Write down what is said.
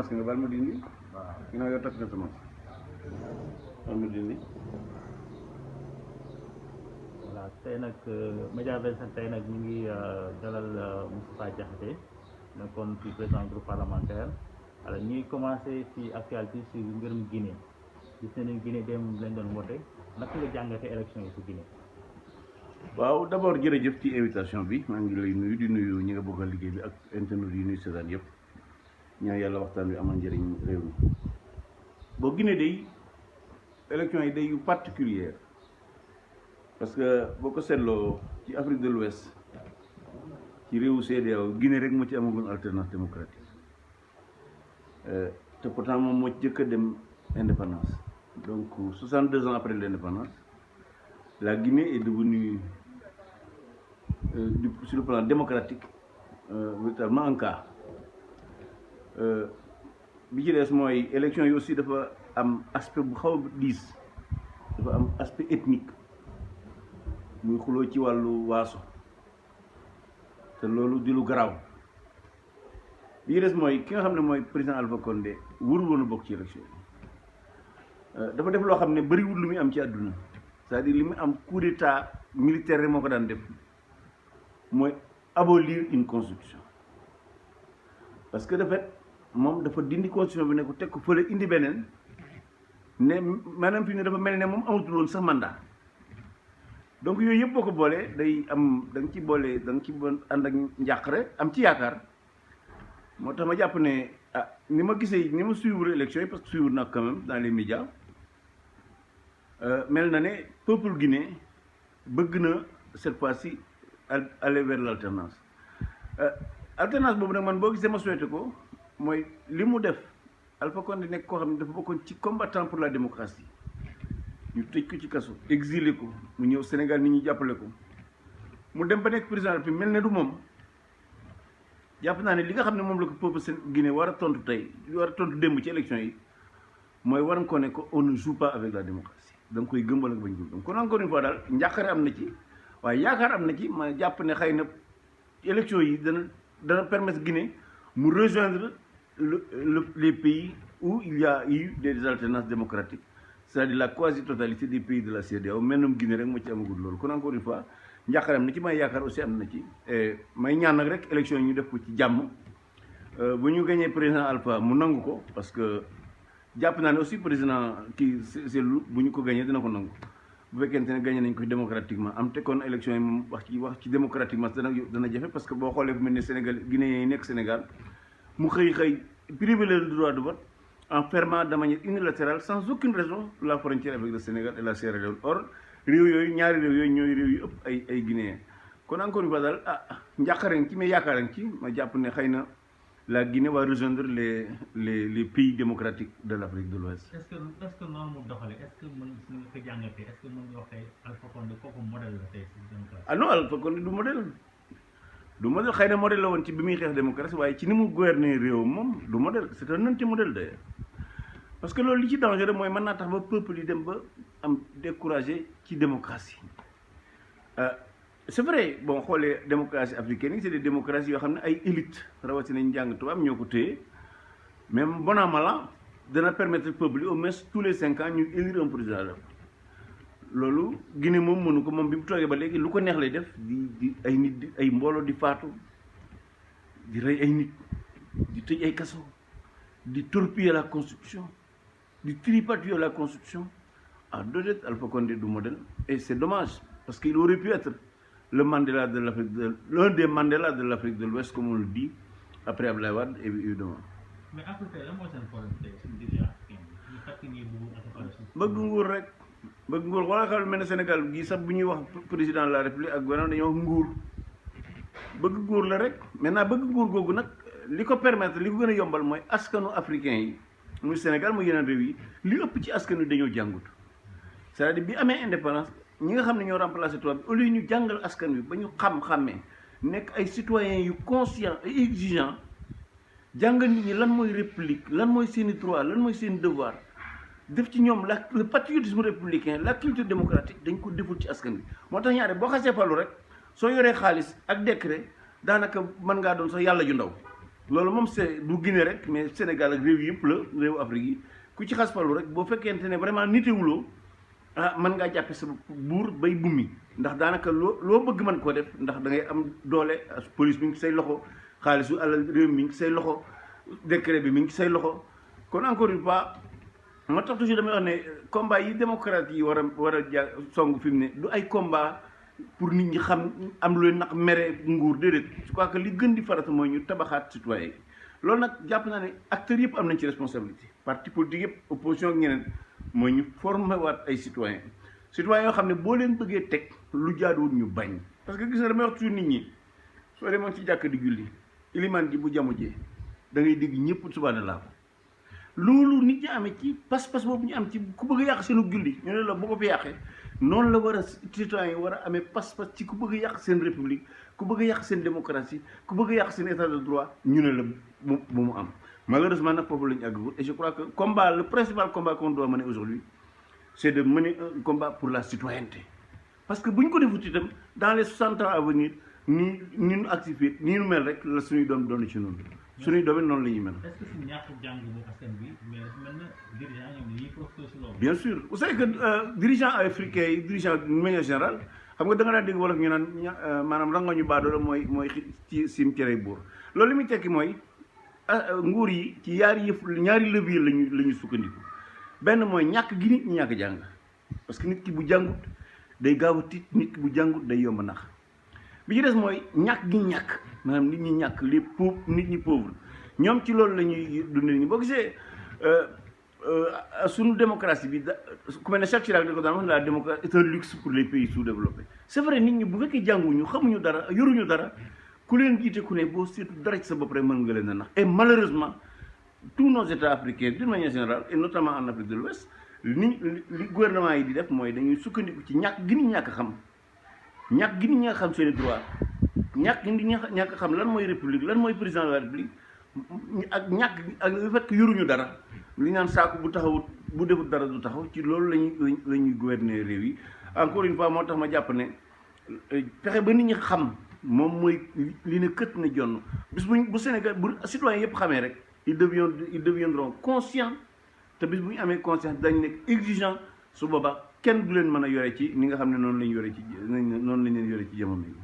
masque nga baal ma dindi waaw ginnaaw yow takk nga sa masque baal ma dindi. voilà tey nag Média 25 tey nag ñu ngi dalal Moustapha Diakhaté nekkoon ci président groupe parlementaire alors ñuy commencé ci actualité ci mbirum Guinée gis nañu Guinée dem lañ doon wote naka nga jàngatee élection yi ci Guinée. waaw d'abord jërëjëf ci invitation bi maa ngi lay nuyu di nuyu ñi nga bokkal liggéey bi ak internet yi nuyu seetaan yëpp ñaan yàlla waxtaan bi amal njëriñ réew mi. boo Guinée day élection yi day yu particulière parce que boo ko seetloo ci Afrique de l'Ouest ci réewu CEDEAO Guinée rek moo ci amagul alternance démocratique te pourtant moom moo ci jëkk a dem indépendance donc 62 ans après l'indépendance la Guinée est devenue sur le plan démocratique véritablement un cas bi ci des mooy élection yi aussi dafa am aspect bu xaw a diis dafa am aspect ethnique muy xuloo ci wàllu waaso te loolu di lu garaaw bi ci des mooy ki nga xam ne mooy président Alpha Condé wurul woon a bokk ci élection yi dafa def loo xam ne bëriwul lu muy am ci àdduna c'est-à-dire li muy am coup d'état militaire rek moo ko daan def mooy abolir une constitution parce que de fait moom dafa dindi constitution bi ne ko teg ko fële indi beneen ne maanaam fi ne dafa mel ne moom amatul woon sax mandat donc yooyu yëpp boo ko boolee day am da nga ci boole da nga ci ànd ak njàqare am ci yaakaar moo tax ma jàpp ne ni ma gisee ni ma suivre élection yi parce que suivre naa quand même dans les médias mel na ne peuple guinéen bëgg na cette fois-ci aller vers l'alternance alternance boobu nag man boo gisee ma souhaité ko mooy li mu def Alpha Condé nekk koo xam ne dafa bokkoon ci combattant pour la démocratie ñu tëj ko ci kaso exilé ko mu ñëw Sénégal nit ñi jàppale ko mu dem ba nekk président bi mel ne du moom jàpp naa ne li nga xam ne moom la ko peuple Guinée war a tontu tey war a tontu démb ci élection yi mooy war nga ko ne ko on ne joue pas avec la démocratie da nga koy gëmbal ak bañ ko gëm kon encore une fois daal njàqare am na ci waaye yaakaar am na ci ma jàpp ne xëy na élection yi dana permettre Guinée mu rejoindre les pays où il y a eu des alternances démocratiques c'est-à-dire la quasi-totalité des pays de la CEDEAO mennum Guinée rek moo ci amagul loolu kon encore une fois njàqare am na ci may yaakaar aussi am na ci may ñaan nag rek élection yi ñu def ko ci jàmm bu ñu gañee président Alpha mu nangu ko parce que jàpp naa ne aussi président kii Cellou bu ñu ko gañee dina ko nangu bu fekkente ne gagné nañ ko démocratiquement am te kon élection yi moom wax ci démocratiquement dana jafe parce que boo xoolee fu mel ne Sénégal Guinéens yi nekk Sénégal mu xëy privé le droit de vote en fermant de manière unilatérale sans aucune raison la frontière avec le Sénégal et la Sierra Leone or réew yooyu ñaari réew yooyu ñooy réew yu ëpp ay Guinéens kon encore une fois daal njàqaren ci mais yaakaaren ci ma jàpp ne xëy na la Guinée va rejoindre les pays démocratiques de l'Afrique de l'Ouest. est-ce que noonu mu doxalee est-ce que mën nga ko jàngatee est-ce que mën nga wax tey Alpha Condé kooku modèle la tey si démocratie. Ah non Alpha Condé du modèle xëy na modèle la woon ci bi muy xeex démocratie waaye ci ni mu gouverner réew moom du modèle c'est un anti-modèle d'ailleurs parce que loolu li ci dangereux mooy mën naa tax ba peuple yi dem ba am découragé ci démocratie c'est vrai bon xoolee démocratie africaine yi c'est des démocraties yoo xam ne ay élite rawatina ñu jàng tubaab ñoo ko téye même bon an mal an dana permettre peuple yi au moins tous les 5 ans ñu élire un président loolu Guinée moom mënu ko moom bi mu toogee ba léegi lu ko neex lay def di ay nit ay mbooloo di faatu di rey ay nit di tëj ay kaso di torpiller la constitution di tripatouiller la constitution peut-être Alpha Condé du modèle et c'est dommage parce qu'il aurait pu être le Mandela de l'Afrique l'un des Mandela de l'Afrique de l'Ouest comme on le dit après Abdoulaye Wade évidemment. mais Afrique lan mooy seen problème tey suñu dirigeant africain ñu fàttali ne bëgg nguur rek bëgg nguur wala xam mel ne Sénégal gii sax bu ñuy wax président de la République ak gouvernement dañoo wax nguur bëgg nguur la rek maintenant bëgg nguur googu nag li ko permettre li ko gën a yombal mooy askanu africain yi muy Sénégal muy yeneen réew yi li ëpp ci askan wi dañoo jàngut c'est-à-dire bi amee indépendance ñi nga xam ne ñoo remplacé tubaab bi au lieu ñu jàngal askan wi ba ñu xàmmee nekk ay citoyens yu conscients et exigeants jàngal nit ñi lan mooy république lan mooy seeni droit lan mooy seeni devoir def ci ñoom le patriotisme républicain la culture démocratique dañ ko deful ci askan wi moo tax ñaare boo xasee falu rek soo yoree xaalis ak décret daanaka mën ngaa doon sax yàlla ju ndaw loolu moom c'est du Guinée rek mais Sénégal ak réew yëpp la réewu Afrique yi ku ci xas falu rek boo fekkente ne vraiment nitewuloo mën ngaa jàppe sa buur bay bummi ndax daanaka loo bëgg mën koo def ndax da ngay am doole police bi ngi say loxo xaalisu alal réew mi ngi say loxo décret bi mi ngi say loxo kon encore une fois moo tax toujours damay wax ne combat yi démocrate yi war a song fi mu ne du ay combat pour nit ñi xam am lu leen nag mere nguur déedéet je crois que li gën di farata mooy ñu tabaxaat citoyen yi loolu nag jàpp naa ne acteurs yëpp am nañ ci responsabilité parti politique yëpp opposition ak ñeneen mooy ñu formé waat ay citoyen yoo xam ne boo leen bëggee teg lu jaaduwul ñu bañ parce que gis nga damay wax toujours nit ñi soo demoon ci jàkk di julli iliman ji bu jamujee da ngay dégg ñëpp subhanallah loolu nit ñi amee ci pas-pas boobu ñu am ci ku bëgg a yàq seenu julli ñu ne la bu ko fi yàqee noonu la war a citoyen yi war a amee pas-pas ci ku bëgg a yàq seen république ku bëgg a yàq seen démocratie ku bëgg a yàq seen état de droit ñu ne la bu mu am malheureusement nag foofu la ñu àggagul et je crois que le principal combat qu'on doit mener aujourd'hui c'est de mener un combat pour la citoyenneté parce que bu ñu ko defut itam dans les 60 ans à venir ni ñu agsi fii ni ñu mel rek la suñuy doom doon ci noonu suñuy doom noonu la ñuy mel. est-ce que si ñàkk jàng bu askan bi mais dafa mel na dirigeant ñoom dañuy profité si loolu. bien sûr vous savez que dirigeant africain yi dirigeant d'une manière générale xam nga da nga daan dégg wolof ñu naan maanaam rangoñu baadoo la mooy ci sim cere buur loolu li muy tekki mooy nguur yi ci ñaari levier la ñu sukkandiku benn mooy ñàkk gi nit ñi ñàkk jàng parce que nit ki bu jàngut day gaaw a tiit nit ki bu jàngut day yomb nax bi ci des mooy ñàkk gi ñàkk maanaam nit ñi ñàkk les pauvres nit ñi pauvre ñoom ci loolu la ñuy dundee nii boo gisee suñu démocratie bi ku mel ne Jacques Chirac da ko daan wax la démocratie est un luxe pour les pays sous-développés c'est vrai nit ñi bu fekkee jànguñu xamuñu dara yoruñu dara ku leen jiite ku ne boo seetu dara ci sa bopp rek mën nga leen a nax et malheureusement tous nos états africains d'une manière générale et notamment en Afrique de l'Ouest li gouvernement yi di def mooy dañuy sukkandiku ci ñàkk gi nit ñàkk xam ñàkk gi nit ñàkk xam seen i droit ñàkk gi nit ñàkk xam lan mooy république lan mooy président de la république ak ñàkk ak le fait que yoruñu dara li naan saaku bu taxawut bu defut dara du taxaw ci loolu la ñuy gouverner réew yi encore une fois moo tax ma jàpp ne fexe ba nit ñi xam moom mooy li ne kët na jonn bis bu Sénégal bu citoyen yëpp xamee rek ils deviendront conscients te bis bu ñu amee conscience dañu nekk exigeant su boobaa kenn du leen mën a yore ci ni nga xam ne noonu lañ yore ci noonu lañ leen yore ci jamono yi